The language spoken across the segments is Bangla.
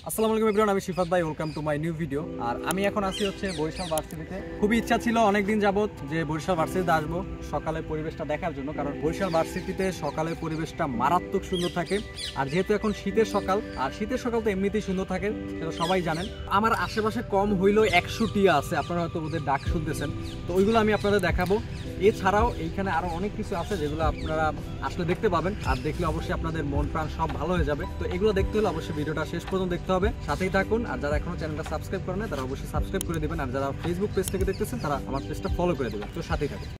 আসসালামু আলাইকুম এভরিওয়ান, আমি শিফাত ভাই, welcome to my new video. আর আমি এখন আসি হচ্ছে বরিশাল ভার্সিটিতে। খুবই ইচ্ছা ছিল অনেকদিন যাবত যে বরিশাল ভার্সিটিতে আসবো সকালের পরিবেশটা দেখার জন্য, কারণ বরিশাল ভার্সিটিতে সকালের পরিবেশটা মারাত্মক সুন্দর থাকে। আর যেহেতু এখন শীতের সকাল, আর শীতের সকাল তো এমনিতেই সুন্দর থাকে, সেটা সবাই জানেন। আমার আশেপাশে কম হইলেও 100 টিয়া আছে, আপনারা হয়তো ওদের ডাক শুনতেছেন, তো ওইগুলো আমি আপনাদের দেখাবো। এছাড়াও এইখানে আরো অনেক কিছু আছে যেগুলো আপনারা আসলে দেখতে পাবেন, আর দেখলে অবশ্যই আপনাদের মন প্রাণ সব ভালো হয়ে যাবে। তো এগুলো দেখতে হলে অবশ্যই ভিডিওটা শেষ পর্যন্ত দেখতে হবে, সাথেই থাকুন। আর যারা এখনো চ্যানেলটা সাবস্ক্রাইব করেন না তারা অবশ্যই সাবস্ক্রাইব করে দিবেন, আর যারা ফেসবুক পেজ থেকে দেখতেছেন তারা আমার পেজটা ফলো করে দেবেন। তো সাথেই থাকুন।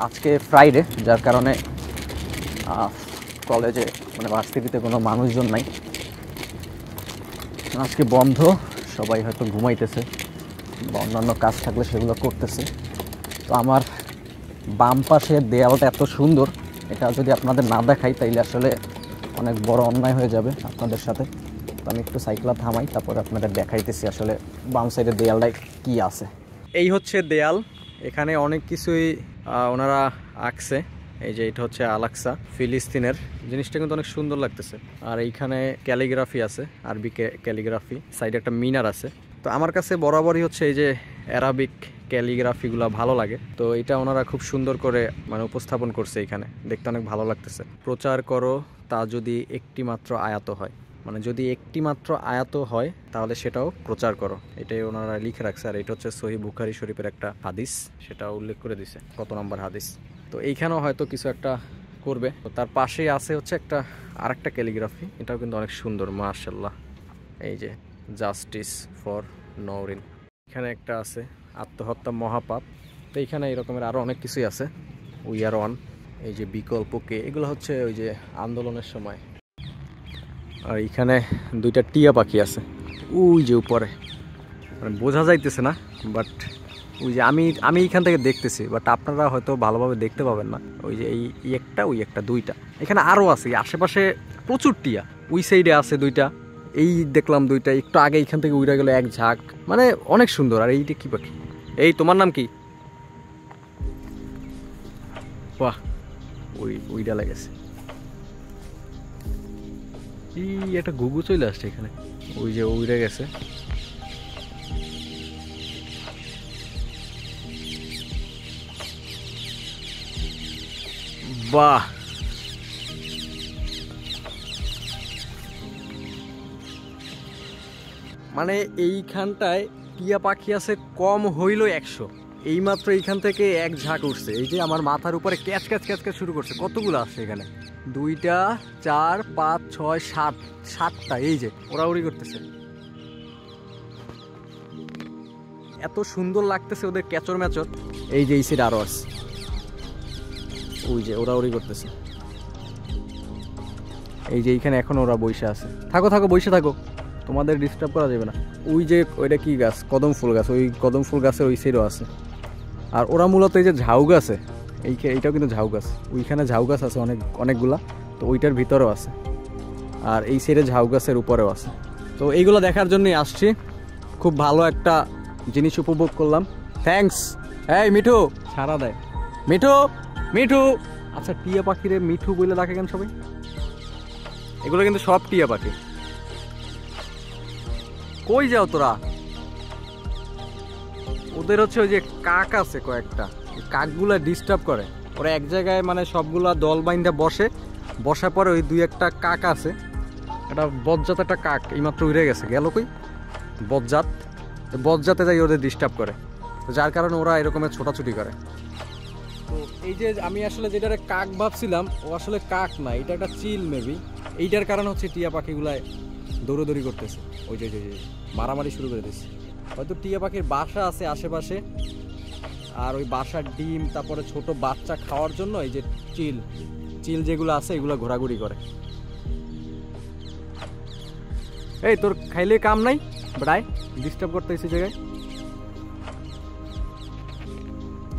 আজকে ফ্রাইডে, যার কারণে কলেজে মানে ভার্সিটিতে কোনো মানুষজন নাই, আজকে বন্ধ। সবাই হয়তো ঘুমাইতেছে বা অন্যান্য কাজ থাকলে সেগুলো করতেছে। তো আমার বাম পাশের দেয়ালটা এত সুন্দর, এটা যদি আপনাদের না দেখাই তাইলে আসলে অনেক বড় অন্যায় হয়ে যাবে আপনাদের সাথে। তো আমি একটু সাইকেলটা থামাই, তারপরে আপনাদের দেখাইতেছি আসলে বাম সাইডের দেয়ালটায় কি আছে। এই হচ্ছে দেয়াল, এখানে অনেক কিছুই ওনারা আঁকছে। এই যে এটা হচ্ছে আলাক্সা, ফিলিস্তিনের। জিনিসটা কিন্তু অনেক সুন্দর লাগতেছে। আর এইখানে ক্যালিগ্রাফি আছে, আরবি ক্যালিগ্রাফি, সাইডে একটা মিনার আছে। তো আমার কাছে বরাবরই হচ্ছে এই যে অ্যারাবিক ক্যালিগ্রাফিগুলো ভালো লাগে। তো এটা ওনারা খুব সুন্দর করে মানে উপস্থাপন করছে, এখানে দেখতে অনেক ভালো লাগতেছে। প্রচার করো তা যদি একটি মাত্র আয়াত হয়, মানে যদি একটি মাত্র আয়াত হয় তাহলে সেটাও প্রচার করো, এটাই ওনারা লিখে রাখছে। আর এটা হচ্ছে সহিহ বুখারী শরীফের একটা হাদিস, সেটা উল্লেখ করে দিছে কত নম্বর হাদিস। তো এইখানেও হয়তো কিছু একটা করবে। তো তার পাশেই আছে হচ্ছে একটা আরেকটা ক্যালিগ্রাফি, এটাও কিন্তু অনেক সুন্দর মাশাআল্লাহ। এই যে জাস্টিস ফর নওরিন, এখানে একটা আছে আত্মহত্যা মহাপাপ। তো এইখানে এরকমের আরও অনেক কিছুই আছে। উই আর ওয়ান, এই যে বিকল্পকে, এগুলো হচ্ছে ওই যে আন্দোলনের সময়। আর এখানে দুইটা টিয়া পাখি আছে ওই যে উপরে, মানে বোঝা যাইতেছে না, বাট ওই যে আমি এইখান থেকে দেখতেছি, বাট আপনারা হয়তো ভালোভাবে দেখতে পাবেন না। ওই যে এই একটা, ওই একটা, দুইটা। এখানে আরও আছে আশেপাশে প্রচুর টিয়া। ওই সাইডে আছে দুইটা, এই দেখলাম দুইটা, একটু আগে এইখান থেকে উড়ে গেল এক ঝাঁক, মানে অনেক সুন্দর। আর এইটা কি পাখি? এই তোমার নাম কি? বাহ, ওইটা লেগেছে। এই একটা ঘুঘু চলে আসছে এখানে, ওই যে উড়ে গেছে। বাহ, মানে এইখানটায় টিয়া পাখি আছে কম হইল 100। এইমাত্র এইখান থেকে এক ঝাঁক উঠছে, এই যে আমার মাথার উপরে ক্যাচ ক্যাচ ক্যাচ ক্যাচ শুরু করছে। কতগুলো আসছে এখানে? 2টা 4 5 6 7, 7টা। এই যে ওড়াউড়ি করতেছে, এত সুন্দর লাগতেছে ওদের ক্যাচর ম্যাচর। এই যে এই সাইড আরো আছে, ওই যে ওড়াউড়ি করতেছে। এই যে এইখানে এখন ওরা বসে আছে। থাকো থাকো, বসে থাকো, তোমাদের ডিস্টার্ব করা যাবে না। ওই যে ওইটা কি গাছ? কদম ফুল গাছ। ওই কদম ফুল গাছের ওই সাইডও আছে। আর ওরা মূলত এই যে ঝাউ গাছে, এইটাও কিন্তু ঝাউ গাছ, ওইখানে ঝাউ গাছ আছে অনেকগুলা, তো ওইটার ভিতরেও আছে। আর এই সাইডে ঝাউ গাছের উপরেও আছে। তো এইগুলো দেখার জন্যই আসছি, খুব ভালো একটা জিনিস উপভোগ করলাম। থ্যাঙ্কস। এই মিঠু, সারা দেয়। মিঠু মিঠু। আচ্ছা, টিয়া পাখিরে মিঠু বলে ডাকে কেন সবাই? এগুলো কিন্তু সব টিয়া পাখি। কই যাও তোরা? ওদের হচ্ছে ওই যে কাক আছে কয়েকটা, কাকগুলা ডিস্টার্ব করে। ওরা এক জায়গায় মানে সবগুলা দল বাইন্দা বসার পরে ওই 2-1টা কাক আছে। একটা বজ্জাত একটা কাক এইমাত্র উড়ে গেছে, গেল কই? বজ্জাতে যাই ওদের ডিস্টার্ব করে, তো যার কারণে ওরা এরকমের ছোটাছুটি করে। তো এই যে আমি আসলে যেটারে কাক ভাবছিলাম, ও আসলে কাক না, এটা একটা চিল মেবি। এইটার কারণ হচ্ছে টিয়া পাখিগুলায় দৌড়াদৌড়ি করতেছে, ওই যে মারামারি শুরু করে দিচ্ছে। হয়তো টিয়া পাখির বাসা আছে আশেপাশে, আর ওই বাসার ডিম, তারপরে ছোট বাচ্চা খাওয়ার জন্য এই যে চিল যেগুলো আছে এগুলো ঘোরাঘুরি করে। এই তোর খাইলে কাম নাই, বাট আয় ডিস্টার্ব করতে এসে জায়গায়।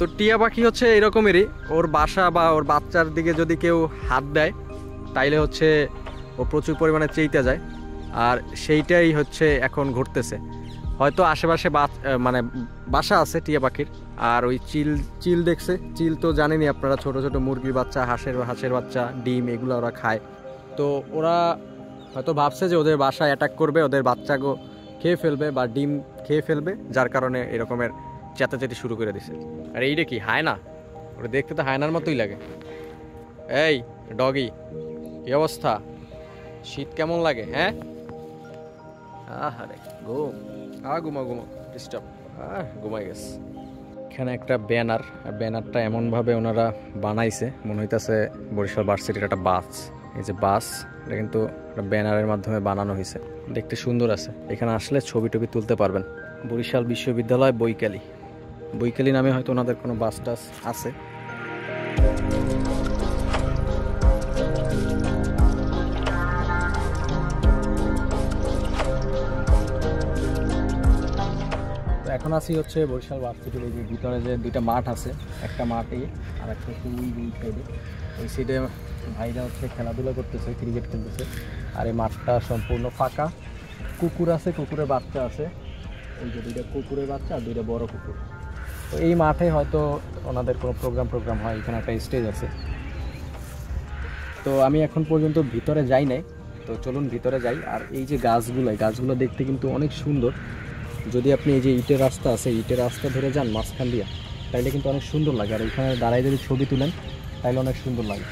তো টিয়া পাখি হচ্ছে এরকমেরই, ওর বাসা বা ওর বাচ্চার দিকে যদি কেউ হাত দেয় তাইলে হচ্ছে ও প্রচুর পরিমাণে চেইতে যায়, আর সেইটাই হচ্ছে এখন ঘটতেছে। হয়তো আশেপাশে মানে বাসা আছে টিয়া পাখির। আর ওই চিল দেখছে, চিল তো জানেনই আপনারা, ছোট ছোট মুরগির বাচ্চা, হাঁসের বাচ্চা, ডিম এগুলো ওরা খায়। তো ওরা হয়তো ভাবছে যে ওদের বাসা অ্যাটাক করবে, ওদের বাচ্চাকে খেয়ে ফেলবে বা ডিম খেয়ে ফেলবে, যার কারণে এরকমের চেঁচাচেঁচি শুরু করে দিছে। আর এইটা কি হায়না? ওটা দেখতে তো হায়নার মতোই লাগে। এই ডগি, কি অবস্থা? শীত কেমন লাগে? হ্যাঁ, আরে ঘুমো ডিস্টার্ব, ঘুমাই গেছে। এখানে একটা ব্যানারটা এমনভাবে ওনারা বানাইছে, মনে হইতেছে বরিশাল ভার্সিটির একটা বাস। এই যে বাস, এটা কিন্তু একটা ব্যানারের মাধ্যমে বানানো হয়েছে, দেখতে সুন্দর আছে। এখানে আসলে ছবি টবি তুলতে পারবেন। বরিশাল বিশ্ববিদ্যালয় বৈকালী নামে হয়তো ওনাদের কোনো বাস টাস আছে। এখন আসি হচ্ছে বরিশাল ভার্সিটির এই যে ভিতরে যে দুইটা মাঠ আছে, একটা মাঠে আর একটা হচ্ছে ওই সাইডে। ওই সাইডে ভাইরা হচ্ছে খেলাধুলা করতেছে, ক্রিকেট খেলতেছে। আর এই মাঠটা সম্পূর্ণ ফাঁকা, কুকুর আছে, কুকুরের বাচ্চা আছে, এই যে দুইটা কুকুরের বাচ্চা আর দুইটা বড় কুকুর। তো এই মাঠে হয়তো ওনাদের কোনো প্রোগ্রাম হয়, এখানে একটা স্টেজ আছে। তো আমি এখন পর্যন্ত ভিতরে যাই নাই, তো চলুন ভিতরে যাই। আর এই যে গাছগুলো দেখতে কিন্তু অনেক সুন্দর। যদি আপনি এই যে ইটের রাস্তা আছে, ইটের রাস্তা ধরে যান মাঝখান দিয়া, তাইলে কিন্তু অনেক সুন্দর লাগে। আর এখানে দাঁড়ায় যদি ছবি তুলেন তাইলে অনেক সুন্দর লাগে।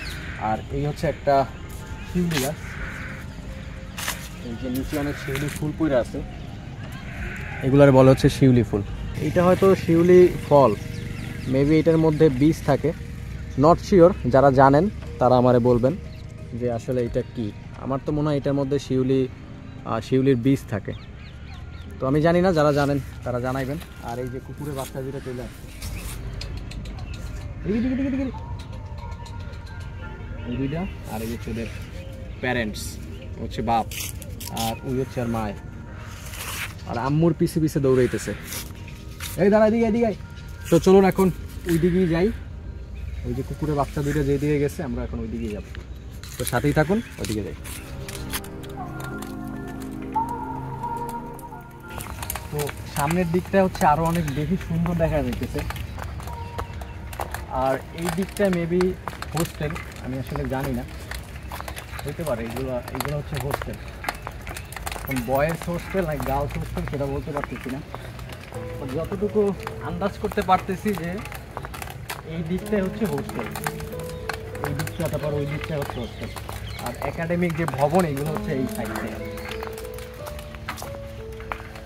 আর এই হচ্ছে একটা শিউলি গাছ, এই যে নিচে অনেক শিউলি ফুল পড়ে আছে, এগুলার বলা হচ্ছে শিউলি ফুল। এইটা হয়তো শিউলি ফল, মেবি এটার মধ্যে বীজ থাকে, নট শিওর। যারা জানেন তারা আমারে বলবেন যে আসলে এটা কি। আমার তো মনে হয় এটার মধ্যে শিউলির বীজ থাকে, তো আমি জানি না, যারা জানেন তারা জানাইবেন। আর এই যে কুকুরের বাচ্চা যেটা চলে আসছে, এই দুইটা, আর এই হচ্ছে ওদের প্যারেন্টস, হচ্ছে বাপ, আর ওই হচ্ছে আর মায়, আর আম্মুর পিছে দৌড়াইতেছে। এই দাঁড়া, এদিকে। তো চলুন এখন ওই দিকেই যাই। ওই যে কুকুরের বাচ্চা দুইটা যেদিকে গেছে, আমরা এখন ওই দিকেই যাব। তো সাথেই থাকুন, ওইদিকে যাই। তো সামনের দিকটা হচ্ছে আরো অনেক বেশি সুন্দর দেখা যাইতেছে। আর এই দিকটা মেবি হোস্টেল, আমি আসলে জানি না, হইতে পারে এইগুলো হচ্ছে হোস্টেল। এখন বয়েজ হোস্টেল না গার্লস হোস্টেল সেটা বলতে পারতেছি না, যতটুকু আন্দাজ করতে পারতেছি যে এই দিকটাই হচ্ছে হোস্টেল, এই দিকটা, তারপর ওই দিকটা হচ্ছে হোস্টেল। আর একাডেমিক যে ভবন এগুলো হচ্ছে এই সাইডে।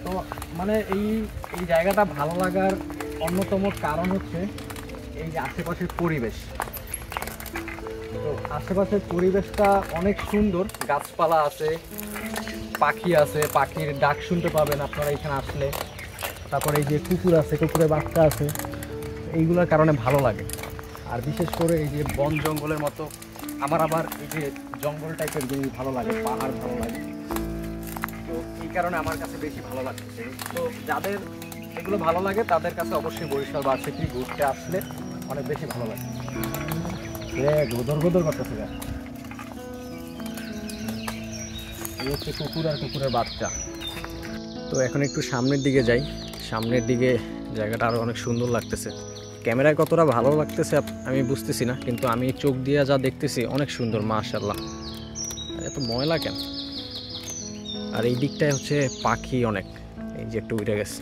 তো মানে এই জায়গাটা ভালো লাগার অন্যতম কারণ হচ্ছে এই যে আশেপাশের পরিবেশ। তো আশেপাশের পরিবেশটা অনেক সুন্দর, গাছপালা আছে, পাখি আছে, পাখির ডাক শুনতে পাবেন আপনারা এখানে আসলে। তারপরে এই যে কুকুর আছে, কুকুরের বাচ্চা আছে, এইগুলোর কারণে ভালো লাগে। আর বিশেষ করে এই যে বন জঙ্গলের মতো, আমার আবার এই যে জঙ্গল টাইপের জিনিস ভালো লাগে, পাহাড় ভালো লাগে, তো এই কারণে আমার কাছে বেশি ভালো লাগছে। তো যাদের এগুলো ভালো লাগে তাদের কাছে অবশ্যই বরিশাল ভার্সিটি ঘুরতে আসলে অনেক বেশি ভালো লাগে। গোদর করতেছে, এই হচ্ছে কুকুর আর কুকুরের বাচ্চা। তো এখন একটু সামনের দিকে যাই, সামনের দিকে জায়গাটা আরও অনেক সুন্দর লাগতেছে। ক্যামেরায় কতটা ভালো লাগতেছে আমি বুঝতেছি না, কিন্তু আমি চোখ দিয়ে যা দেখতেছি অনেক সুন্দর, মাশাআল্লাহ। এত ময়লা কেন? আর এই দিকটায় হচ্ছে পাখি অনেক, এই যে একটু উড়ে গেছে।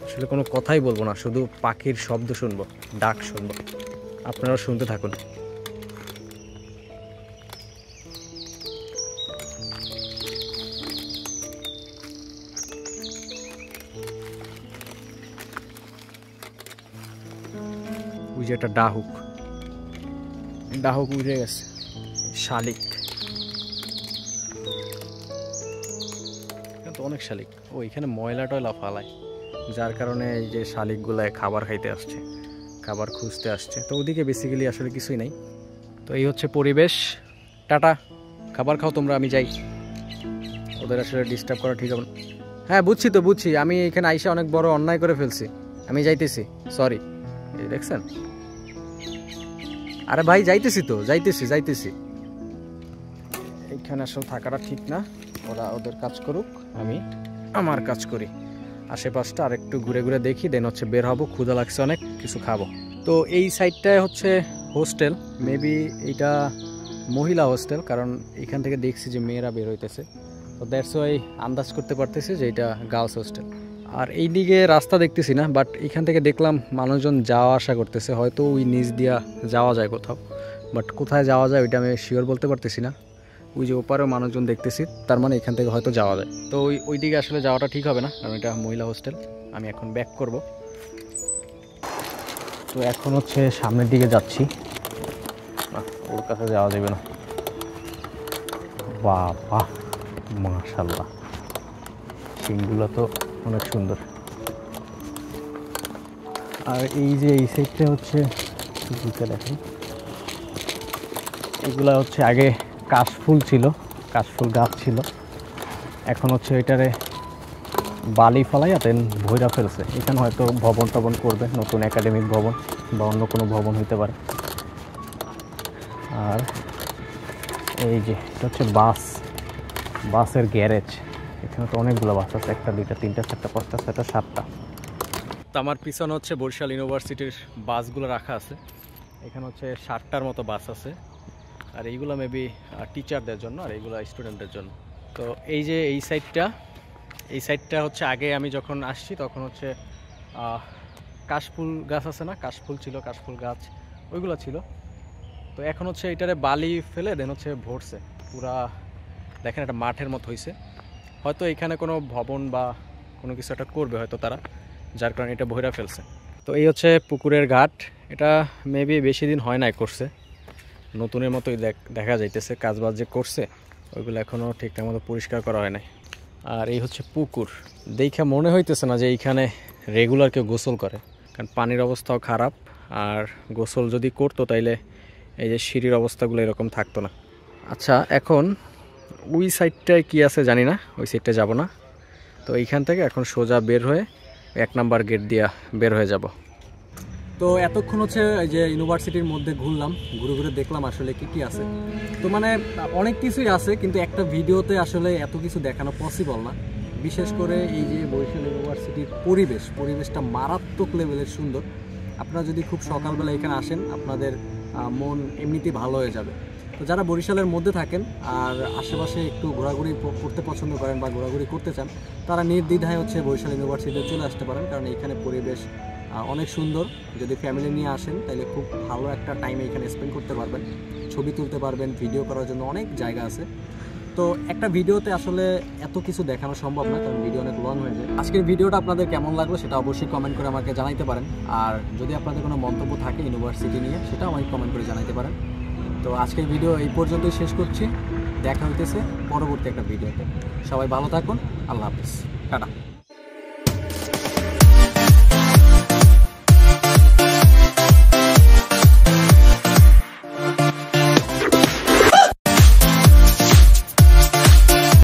আসলে কোনো কথাই বলবো না, শুধু পাখির শব্দ শুনবো, ডাক শুনবো, আপনারাও শুনতে থাকুন। ওই যে একটা ডাহুক উড়ে গেছে, শালিক, তো অনেক শালিক। ও এখানে ময়লা টয়লা ফালায়, যার কারণে এই যে শালিকগুলায় খাবার খাইতে আসছে, খাবার খুঁজতে আসছে। তো ওদিকে বেসিক্যালি আসলে কিছুই নাই। তো এই হচ্ছে পরিবেশ। টাটা, খাবার খাও তোমরা, আমি যাই, ওদের আসলে ডিস্টার্ব করা ঠিক হবে না। হ্যাঁ বুঝছি তো, বুঝছি। আমি এখানে আইসা অনেক বড় অন্যায় করে ফেলছি, আমি যাইতেছি, সরি। এই দেখছেন? আরে ভাই যাইতেছি তো, যাইতেছি। এইখানে আসলে থাকাটা ঠিক না, ওরা ওদের কাজ করুক, আমি আমার কাজ করি। আশেপাশটা আর একটু ঘুরে ঘুরে দেখি, দেন হচ্ছে বের হবো, ক্ষুধা লাগছে অনেক, কিছু খাবো। তো এই সাইডটায় হচ্ছে হোস্টেল, মেবি এইটা মহিলা হোস্টেল, কারণ এখান থেকে দেখছি যে মেয়েরা বের হইতেছে, তো দ্যাটস ওয়াই আন্দাজ করতে পারতেছি যে এটা গার্লস হোস্টেল। আর এই দিকে রাস্তা দেখতেছি না, বাট এখান থেকে দেখলাম মানুষজন যাওয়া আসা করতেছে, হয়তো ওই নিচ দিয়া যাওয়া যায় কোথাও, বাট কোথায় যাওয়া যায় ওইটা আমি শিওর বলতে পারতেছি না। ওই যে ওপারেও মানুষজন দেখতেছি, তার মানে এখান থেকে হয়তো যাওয়া যায়। তো ওই দিকে আসলে যাওয়াটা ঠিক হবে না, কারণ এটা মহিলা হোস্টেল। আমি এখন ব্যাক করব। তো এখন হচ্ছে সামনের দিকে যাচ্ছি, ওর কাছে যাওয়া যাবে না। বাহ মাশাআল্লাহ, সিনগুলো তো অনেক সুন্দর। আর এই যে এই সাইডটা হচ্ছে দেখেন, এগুলা হচ্ছে আগে কাশফুল ছিল, কাশফুল গাছ ছিল, এখন হচ্ছে এটারে বালি ফালাইয়া দেন ভৈরা ফেলছে। এখানে হয়তো ভবন টবন করবে, নতুন একাডেমিক ভবন বা অন্য কোনো ভবন হইতে পারে। আর এই যে এটা হচ্ছে বাসের গ্যারেজ, এখানে তো অনেকগুলো বাস আছে, 1 2 3 4 5 6 7টা। তো আমার পিছনে হচ্ছে বরিশাল ইউনিভার্সিটির বাসগুলো রাখা আছে, এখানে হচ্ছে 60টার মতো বাস আছে, আর এইগুলো মেবি টিচারদের জন্য আর এইগুলো স্টুডেন্টদের জন্য। তো এই যে এই সাইডটা হচ্ছে আগে আমি যখন আসছি তখন হচ্ছে কাশফুল গাছ আছে না, কাশফুল ছিল, কাশফুল গাছ ওইগুলো ছিল। তো এখন হচ্ছে এটারে বালি ফেলে দেন হচ্ছে ভরছে, পুরা দেখেন একটা মাঠের মতো হয়েছে। হয়তো এখানে কোনো ভবন বা কোনো কিছু একটা করবে হয়তো তারা, যার কারণে এটা ভৈরা ফেলছে। তো এই হচ্ছে পুকুরের ঘাট, এটা মেবি বেশি দিন হয় নাই করছে, নতুনের মতোই দেখা যাইতেছে। কাজবাজ যে করছে ওইগুলো এখনও ঠিকঠাক মতো পরিষ্কার করা হয় নাই। আর এই হচ্ছে পুকুর, দেখে মনে হইতেছে না যে এইখানে রেগুলার কেউ গোসল করে, কারণ পানির অবস্থাও খারাপ। আর গোসল যদি করতো তাইলে এই যে সিঁড়ির অবস্থাগুলো এরকম থাকতো না। আচ্ছা, এখন ওই সাইডটায় কি আছে জানি না, ওই সাইডটা যাব না। তো এইখান থেকে এখন সোজা বের হয়ে 1 নাম্বার গেট দিয়া বের হয়ে যাব। তো এতক্ষণ হচ্ছে এই যে ইউনিভার্সিটির মধ্যে ঘুরলাম, ঘুরে ঘুরে দেখলাম আসলে কি আছে। তো মানে অনেক কিছুই আছে, কিন্তু একটা ভিডিওতে আসলে এত কিছু দেখানো পসিবল না। বিশেষ করে এই যে বরিশাল ইউনিভার্সিটির পরিবেশটা মারাত্মক লেভেলের সুন্দর। আপনারা যদি খুব সকালবেলা এখানে আসেন, আপনাদের মন এমনিতেই ভালো হয়ে যাবে। তো যারা বরিশালের মধ্যে থাকেন আর আশেপাশে একটু ঘোরাঘুরি করতে পছন্দ করেন বা ঘোরাঘুরি করতে চান, তারা নির্দ্বিধায় হচ্ছে বরিশাল ইউনিভার্সিটিতে চলে আসতে পারেন, কারণ এখানে পরিবেশ অনেক সুন্দর। যদি ফ্যামিলি নিয়ে আসেন তাহলে খুব ভালো একটা টাইম এখানে স্পেন্ড করতে পারবেন, ছবি তুলতে পারবেন, ভিডিও করার জন্য অনেক জায়গা আছে। তো একটা ভিডিওতে আসলে এত কিছু দেখানো সম্ভব না, কারণ ভিডিও অনেক লং হয়ে যায়। আজকের ভিডিওটা আপনাদের কেমন লাগলো সেটা অবশ্যই কমেন্ট করে আমাকে জানাইতে পারেন। আর যদি আপনাদের কোনো মন্তব্য থাকে ইউনিভার্সিটি নিয়ে, সেটাও আমাকে কমেন্ট করে জানাইতে পারেন। তো আজকের ভিডিও এই পর্যন্তই শেষ করছি, দেখা হইতেছে পরবর্তী একটা ভিডিওতে। সবাই ভালো থাকুন, আল্লাহ হাফিজ, টাটা।